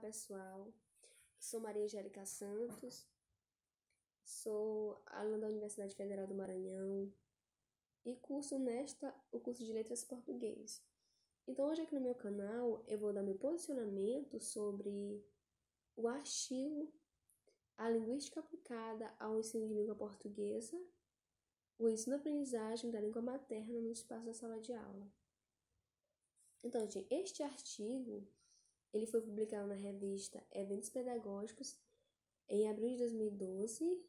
pessoal. Sou Maria Angélica Santos, sou aluna da Universidade Federal do Maranhão e curso o curso de Letras Português. Então, hoje aqui no meu canal, eu vou dar meu posicionamento sobre o artigo A Linguística Aplicada ao Ensino de Língua Portuguesa, o ensino-aprendizagem da língua materna no espaço da sala de aula. Então, gente, este artigo ele foi publicado na revista Eventos Pedagógicos em abril de 2012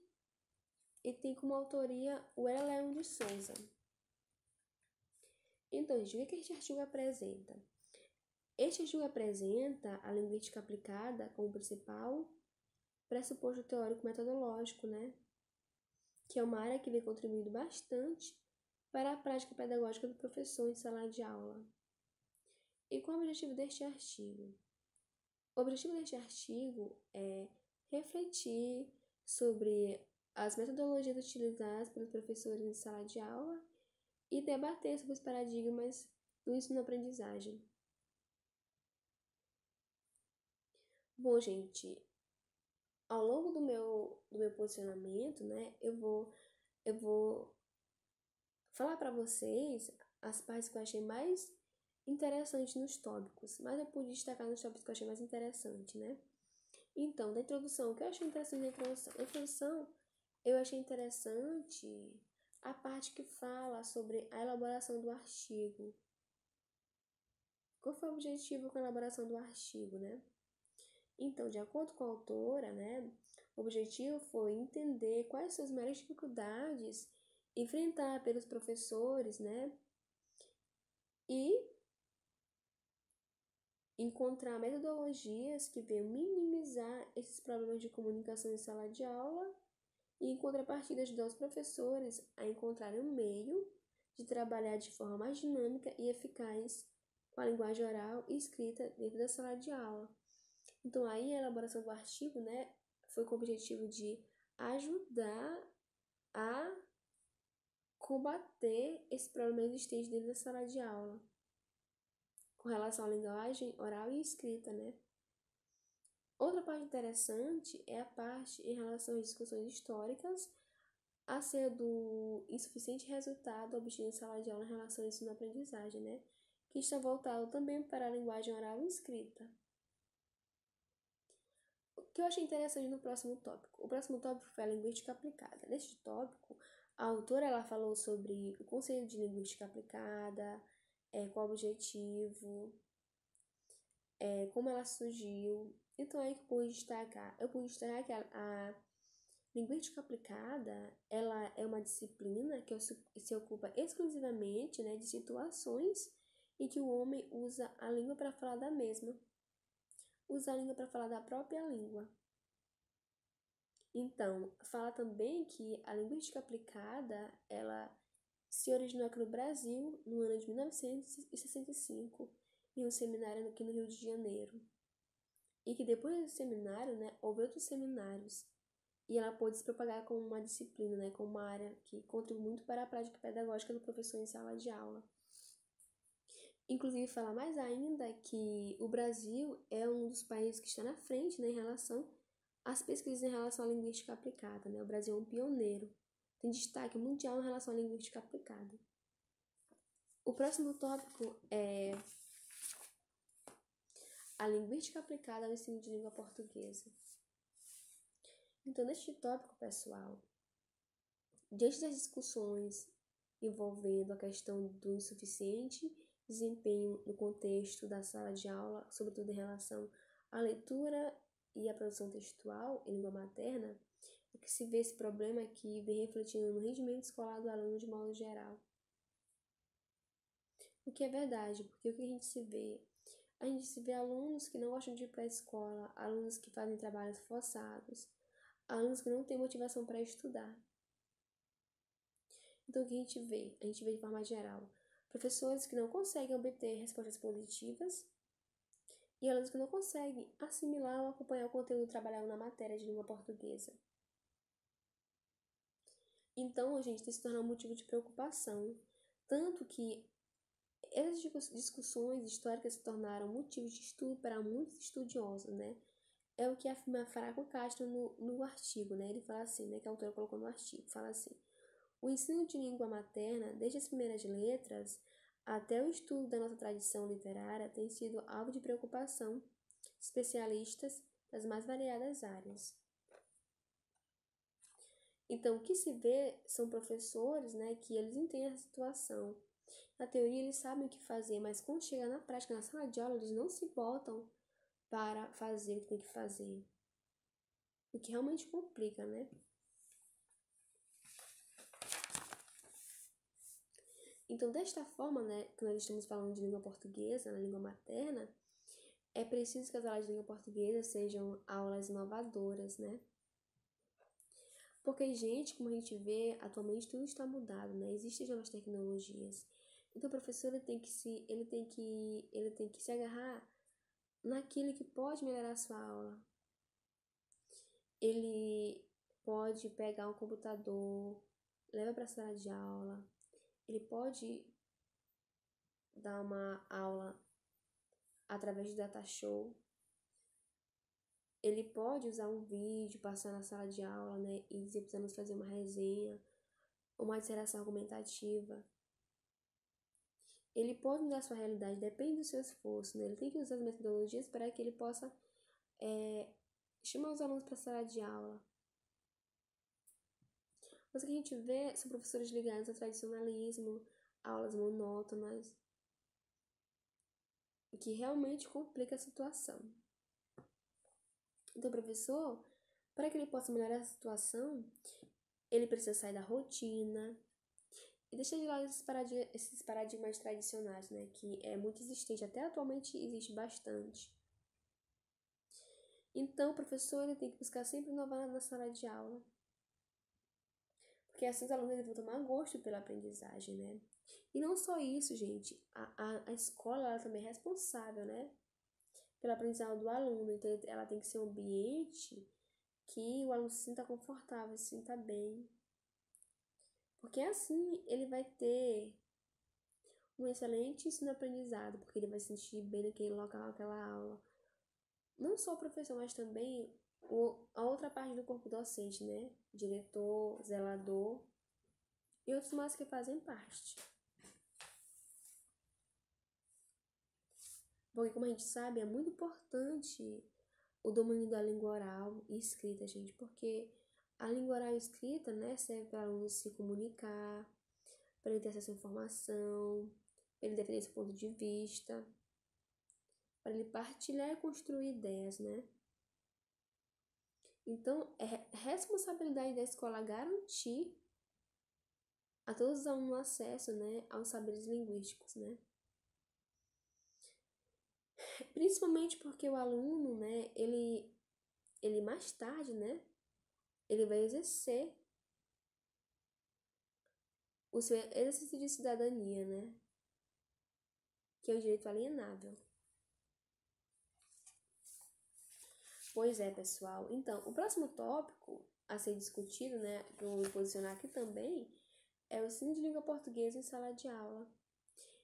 e tem como autoria o Leão de Souza. Então, gente, o que este artigo apresenta? Este artigo apresenta a linguística aplicada como principal pressuposto teórico metodológico, né? Que é uma área que vem contribuindo bastante para a prática pedagógica do professor em sala de aula. E qual é o objetivo deste artigo? O objetivo deste artigo é refletir sobre as metodologias utilizadas pelos professores em sala de aula e debater sobre os paradigmas do ensino-aprendizagem. Bom, gente, ao longo do meu posicionamento, né, eu vou falar para vocês as partes que eu achei mais interessantes nos tópicos, mas eu pude destacar nos tópicos que eu achei mais interessante, né? Então, da introdução, o que eu achei interessante na introdução? Na introdução, eu achei interessante a parte que fala sobre a elaboração do artigo. Qual foi o objetivo com a elaboração do artigo, né? Então, de acordo com a autora, né, o objetivo foi entender quais são as maiores dificuldades enfrentadas pelos professores, né, e encontrar metodologias que venham minimizar esses problemas de comunicação em sala de aula e, em contrapartida, ajudar os professores a encontrarem um meio de trabalhar de forma mais dinâmica e eficaz com a linguagem oral e escrita dentro da sala de aula. Então, aí a elaboração do artigo, né, foi com o objetivo de ajudar a combater esse problema existente dentro da sala de aula, com relação à linguagem oral e escrita, né? Outra parte interessante é a parte em relação às discussões históricas acerca do insuficiente resultado obtido em sala de aula em relação ao ensino-aprendizagem, né? Que está voltado também para a linguagem oral e escrita. O que eu achei interessante no próximo tópico? O próximo tópico foi a linguística aplicada. Neste tópico, a autora ela falou sobre o conceito de linguística aplicada, qual o objetivo, como ela surgiu. Então, aí que eu pude destacar? Eu pude destacar que a linguística aplicada, ela é uma disciplina que se ocupa exclusivamente, né, de situações em que o homem usa a língua para falar da mesma. Usa a língua para falar da própria língua. Então, fala também que a linguística aplicada, ela se originou aqui no Brasil no ano de 1965, em um seminário aqui no Rio de Janeiro. E que depois desse seminário, né, houve outros seminários. E ela pôde se propagar como uma disciplina, né, como uma área que contribui muito para a prática pedagógica do professor em sala de aula. Inclusive, fala mais ainda que o Brasil é um dos países que está na frente, né, em relação às pesquisas em relação à linguística aplicada, né? O Brasil é um pioneiro, tem destaque mundial em relação à linguística aplicada. O próximo tópico é a linguística aplicada ao ensino de língua portuguesa. Então, neste tópico, pessoal, diante das discussões envolvendo a questão do insuficiente desempenho no contexto da sala de aula, sobretudo em relação à leitura e à produção textual em língua materna, é que se vê esse problema que vem refletindo no rendimento escolar do aluno de modo geral. O que é verdade, porque o que a gente se vê? A gente se vê alunos que não gostam de ir para a escola, alunos que fazem trabalhos forçados, alunos que não têm motivação para estudar. Então, o que a gente vê? A gente vê de forma geral professores que não conseguem obter respostas positivas e alunos que não conseguem assimilar ou acompanhar o conteúdo trabalhado na matéria de língua portuguesa. Então, a gente tem se tornado um motivo de preocupação, tanto que Essas discussões históricas se tornaram motivos de estudo para muitos estudiosos, né? É o que afirma Franco Castro no artigo, né? Ele fala assim, né? Que a autora colocou no artigo, fala assim: o ensino de língua materna, desde as primeiras letras até o estudo da nossa tradição literária, tem sido alvo de preocupação de especialistas das mais variadas áreas. Então, o que se vê são professores, né, que eles entendem a situação. Na teoria, eles sabem o que fazer, mas quando chega na prática, na sala de aula, eles não se botam para fazer o que tem que fazer. O que realmente complica, né? Então, desta forma, né, que nós estamos falando de língua portuguesa, na língua materna, é preciso que as aulas de língua portuguesa sejam aulas inovadoras, né? Porque, gente, como a gente vê, atualmente tudo está mudado, né? Existem novas tecnologias. Então, o professor ele tem que se agarrar naquilo que pode melhorar a sua aula. Ele pode pegar um computador, leva para a sala de aula. Ele pode dar uma aula através do data show. Ele pode usar um vídeo, passar na sala de aula, né, e dizer para os alunos fazer uma resenha, uma interação argumentativa. Ele pode mudar a sua realidade, depende do seu esforço, né? Ele tem que usar as metodologias para que ele possa chamar os alunos para a sala de aula. Mas o que a gente vê são professores ligados ao tradicionalismo, aulas monótonas, o que realmente complica a situação. Então, o professor, para que ele possa melhorar a situação, ele precisa sair da rotina e deixar de lado esses paradigmas tradicionais, né? Que é muito existente, até atualmente existe bastante. Então, o professor ele tem que buscar sempre inovar na sala de aula. Porque assim os alunos vão tomar gosto pela aprendizagem, né? E não só isso, gente. A escola ela também é responsável, né? Pela aprendizagem do aluno. Então, ela tem que ser um ambiente que o aluno se sinta confortável, se sinta bem. Porque assim ele vai ter um excelente ensino-aprendizado, porque ele vai se sentir bem naquele local, naquela aula. Não só o professor, mas também a outra parte do corpo docente, né? Diretor, zelador e outros mais que fazem parte. Porque, como a gente sabe, é muito importante o domínio da língua oral e escrita, gente, porque a língua oral e escrita, né, serve para o aluno se comunicar, para ele ter acesso à informação, para ele defender seu ponto de vista, para ele partilhar e construir ideias, né? Então, é responsabilidade da escola garantir a todos os alunos acesso, né, aos saberes linguísticos, né? Principalmente porque o aluno, né, ele mais tarde, né, ele vai exercer o seu exercício de cidadania, né, que é o direito alienável. Pois é, pessoal. Então, o próximo tópico a ser discutido, né, que eu vou me posicionar aqui também, é o ensino de língua portuguesa em sala de aula.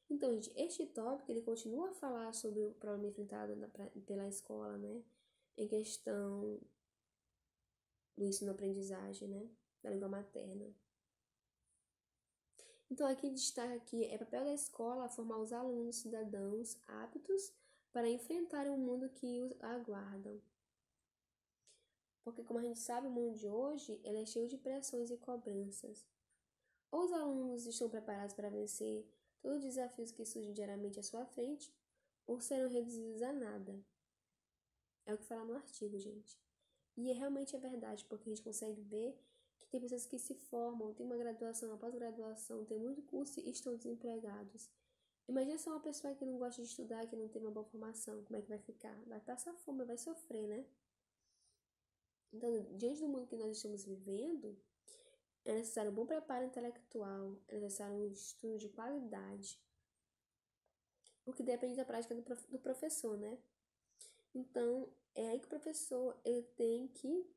Então, gente, este tópico, ele continua a falar sobre o problema enfrentado pela escola, né, em questão do ensino-aprendizagem, né, da língua materna. Então, aqui destaca que é papel da escola formar os alunos cidadãos aptos para enfrentar o mundo que os aguardam. Porque, como a gente sabe, o mundo de hoje ele é cheio de pressões e cobranças. Ou os alunos estão preparados para vencer todos os desafios que surgem diariamente à sua frente, ou serão reduzidos a nada. É o que fala no artigo, gente. E realmente é verdade, porque a gente consegue ver que tem pessoas que se formam, tem uma graduação, uma pós-graduação, tem muito curso e estão desempregados. Imagina só uma pessoa que não gosta de estudar, que não tem uma boa formação, como é que vai ficar? Vai passar fome, vai sofrer, né? Então, diante do mundo que nós estamos vivendo, é necessário um bom preparo intelectual, é necessário um estudo de qualidade, o que depende da prática do professor, né? Então, é aí que o professor ele tem que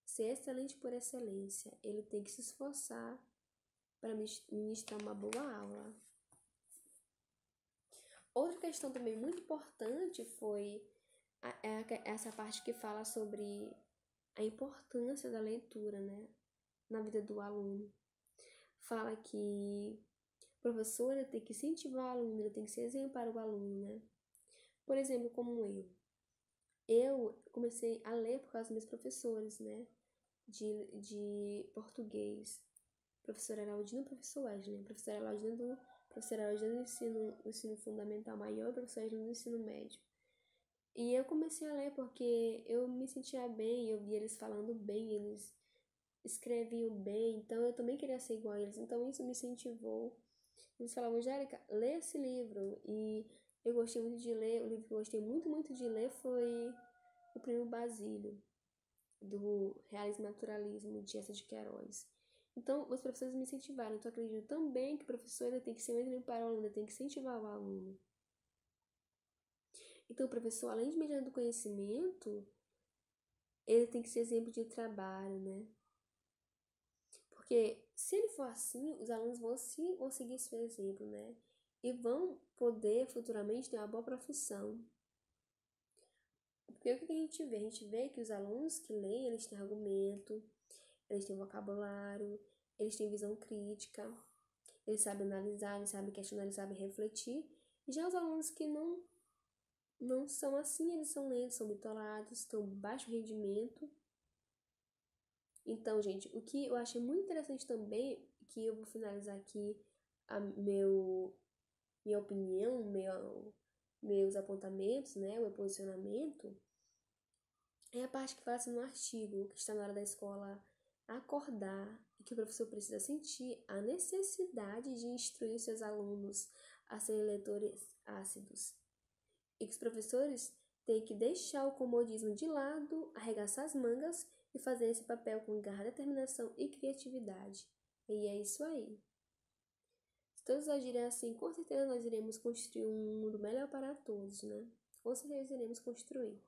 ser excelente por excelência, ele tem que se esforçar para ministrar uma boa aula. Outra questão também muito importante foi essa parte que fala sobre a importância da leitura, né, na vida do aluno. Fala que o professor tem que incentivar o aluno, ele tem que ser exemplo para o aluno, né? Por exemplo, como eu. Eu comecei a ler por causa dos meus professores, né? De português. Professor Heraldino e professor Wesley. Professor Heraldino do ensino fundamental maior e professor Wesley do ensino médio. E eu comecei a ler porque eu me sentia bem, eu via eles falando bem, eles escreviam bem, então eu também queria ser igual a eles. Então isso me incentivou. Eles falavam, Angélica, lê esse livro. E eu gostei muito de ler, o livro que eu gostei muito, muito de ler foi O Primo Basílio, do Realismo e Naturalismo, de Eça de Queiroz. Então, os professores me incentivaram. Então, eu acredito também que o professor ainda tem que ser um exemplo para o aluno, tem que incentivar o aluno. Então, o professor, além de mediador do conhecimento, ele tem que ser exemplo de trabalho, né? Porque se ele for assim, os alunos vão seguir seu exemplo, né? E vão poder futuramente ter uma boa profissão. Porque o que a gente vê? A gente vê que os alunos que leem, eles têm argumento, eles têm vocabulário, eles têm visão crítica, eles sabem analisar, eles sabem questionar, eles sabem refletir. E já os alunos que não são assim, eles são lentos, são bitolados, têm baixo rendimento. Então, gente, o que eu achei muito interessante também, que eu vou finalizar aqui minha opinião, meus apontamentos, né, o meu posicionamento, é a parte que fala assim no artigo, que está na hora da escola acordar e que o professor precisa sentir a necessidade de instruir seus alunos a serem leitores ácidos. E que os professores têm que deixar o comodismo de lado, arregaçar as mangas e fazer esse papel com garra, determinação e criatividade. E é isso aí. Se todos agirem assim, com certeza nós iremos construir um mundo melhor para todos, né? Com certeza iremos construir.